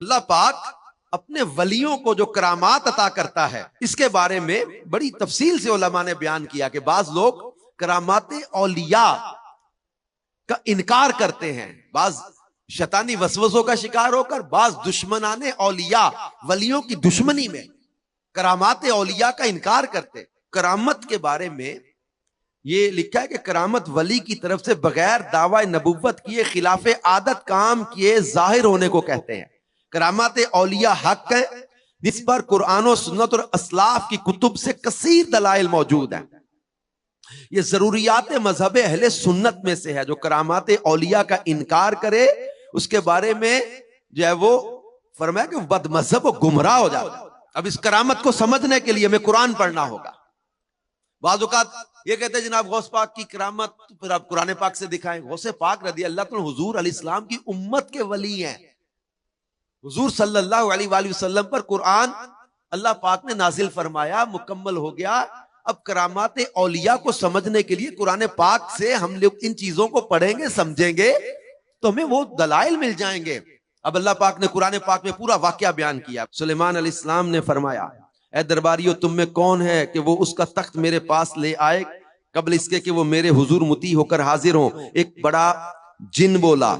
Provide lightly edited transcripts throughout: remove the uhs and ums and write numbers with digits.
اللہ پاک اپنے ولیوں کو جو کرامات عطا کرتا ہے اس کے بارے میں بڑی تفصیل سے علماء نے بیان کیا کہ بعض لوگ کرامات اولیاء کا انکار کرتے ہیں، بعض شیطانی وسوسوں کا شکار ہو کر، بعض دشمنان اولیاء ولیوں کی دشمنی میں کرامات اولیاء کا انکار کرتے۔ کرامت کے بارے میں یہ لکھا ہے کہ کرامت ولی کی طرف سے بغیر دعوی نبوت کیے خلاف عادت کام کیے ظاہر ہونے کو کہتے ہیں۔ کرامات اولیاء حق ہے جس پر قرآن و سنت اور اسلاف کی کتب سے کثیر دلائل موجود ہیں۔ یہ ضروریات مذہب اہل سنت میں سے ہے۔ جو کرامات اولیاء کا انکار کرے اس کے بارے میں جو ہے وہ فرمایا کہ بد مذہب و گمراہ ہو جاتا ہے۔ اب اس کرامت کو سمجھنے کے لیے ہمیں قرآن پڑھنا ہوگا۔ بعض اوقات یہ کہتے ہیں جناب غوث پاک کی کرامت پھر آپ قرآن پاک سے دکھائیں۔ غوث پاک رضی اللہ عنہ حضور علیہ السلام کی امت کے ولی ہیں۔ حضور صلی اللہ علیہ وآلہ وسلم پر قرآن اللہ پاک نے نازل فرمایا، مکمل ہو گیا۔ اب کرامات اولیاء کو سمجھنے کے لیے قرآن پاک سے ہم لوگ ان چیزوں کو پڑھیں گے، سمجھیں گے تو ہمیں وہ دلائل مل جائیں گے۔ اب اللہ پاک نے قرآن پاک میں پورا واقعہ بیان کیا۔ سلیمان علیہ السلام نے فرمایا، اے درباریو تم میں کون ہے کہ وہ اس کا تخت میرے پاس لے آئے قبل اس کے کہ وہ میرے حضور مطیع ہو کر حاضر ہوں۔ ایک بڑا جن بولا،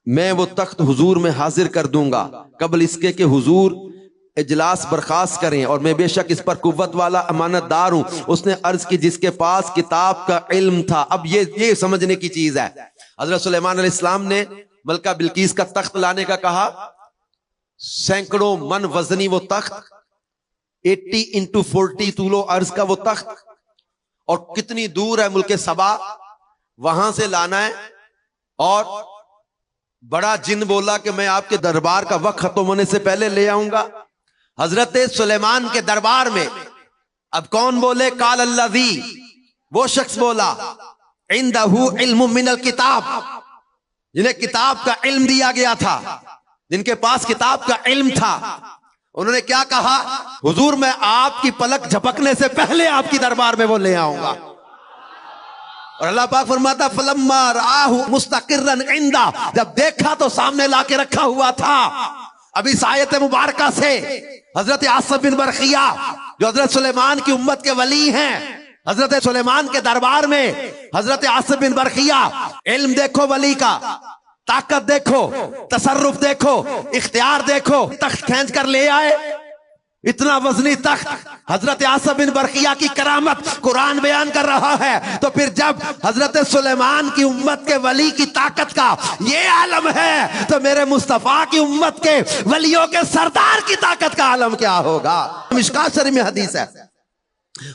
میں وہ تخت حضور میں حاضر کر دوں گا قبل اس کے کہ حضور اجلاس برخاست کریں، اور میں بے شک اس پر قوت والا امانت دار ہوں۔ اس نے عرض کی جس کے پاس کتاب کا علم تھا۔ اب یہ سمجھنے کی چیز ہے۔ حضرت سلیمان علیہ السلام نے ملکہ بلقیس کا تخت لانے کا کہا۔ سینکڑوں من وزنی وہ تخت، 80 into 40 طول و عرض کا وہ تخت، اور کتنی دور ہے ملک سبا، وہاں سے لانا ہے۔ اور بڑا جن بولا کہ میں آپ کے دربار کا وقت ختم ہونے سے پہلے لے آؤں گا۔ حضرت سلیمان کے دربار میں اب کون بولے؟ قال الذی، وہ شخص بولا، عندہ علم من الکتاب، جنہیں کتاب کا علم دیا گیا تھا، جن کے پاس کتاب کا علم تھا۔ انہوں نے کیا کہا؟ حضور میں آپ کی پلک جھپکنے سے پہلے آپ کی دربار میں وہ لے آؤں گا۔ اور اللہ پاک فرماتا فلما رآہ مستقرا عندہ، جب دیکھا تو سامنے لا کے رکھا ہوا تھا۔ اب اس آیت مبارکہ سے حضرت عاصم بن برقیہ جو حضرت سلیمان کی امت کے ولی ہیں، حضرت سلیمان کے دربار میں حضرت عاصم بن برقیہ، علم دیکھو ولی کا، طاقت دیکھو، تصرف دیکھو، اختیار دیکھو، تخت کھینچ کر لے آئے۔ اتنا وزنی تخت، حضرت عاصم بن برقیہ کی کرامت قرآن بیان کر رہا ہے۔ تو پھر جب حضرت سلیمان کی امت کے ولی کی طاقت کا یہ عالم ہے تو میرے مصطفیٰ کی امت کے ولیوں کے سردار کی طاقت کا عالم کیا ہوگا؟ مشکات شریف میں حدیث ہے،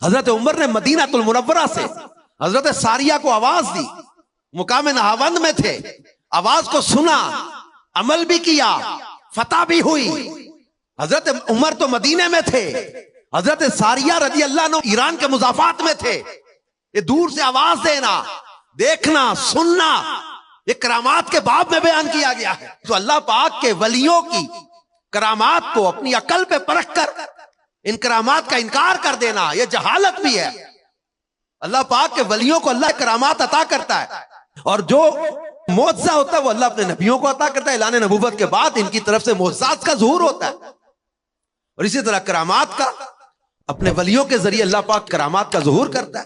حضرت عمر نے مدینہ المنورہ سے حضرت ساریہ کو آواز دی، مقام نہاوند میں تھے، آواز کو سنا، عمل بھی کیا، فتح بھی ہوئی۔ حضرت عمر تو مدینے میں تھے، حضرت ساریہ رضی اللہ عنہ ایران کے مضافات میں تھے۔ یہ دور سے آواز دینا، دیکھنا، سننا، یہ کرامات کے باب میں بیان کیا گیا ہے۔ تو اللہ پاک کے ولیوں کی کرامات کو اپنی عقل پہ پرکھ کر ان کرامات کا انکار کر دینا یہ جہالت بھی ہے۔ اللہ پاک کے ولیوں کو اللہ کرامات عطا کرتا ہے، اور جو معجزہ ہوتا ہے وہ اللہ اپنے نبیوں کو عطا کرتا ہے۔ اعلان نبوت کے بعد ان کی طرف سے معجزات کا ظہور ہوتا ہے، اور اسی طرح کرامات کا اپنے ولیوں کے ذریعے اللہ پاک کرامات کا ظہور کرتا ہے۔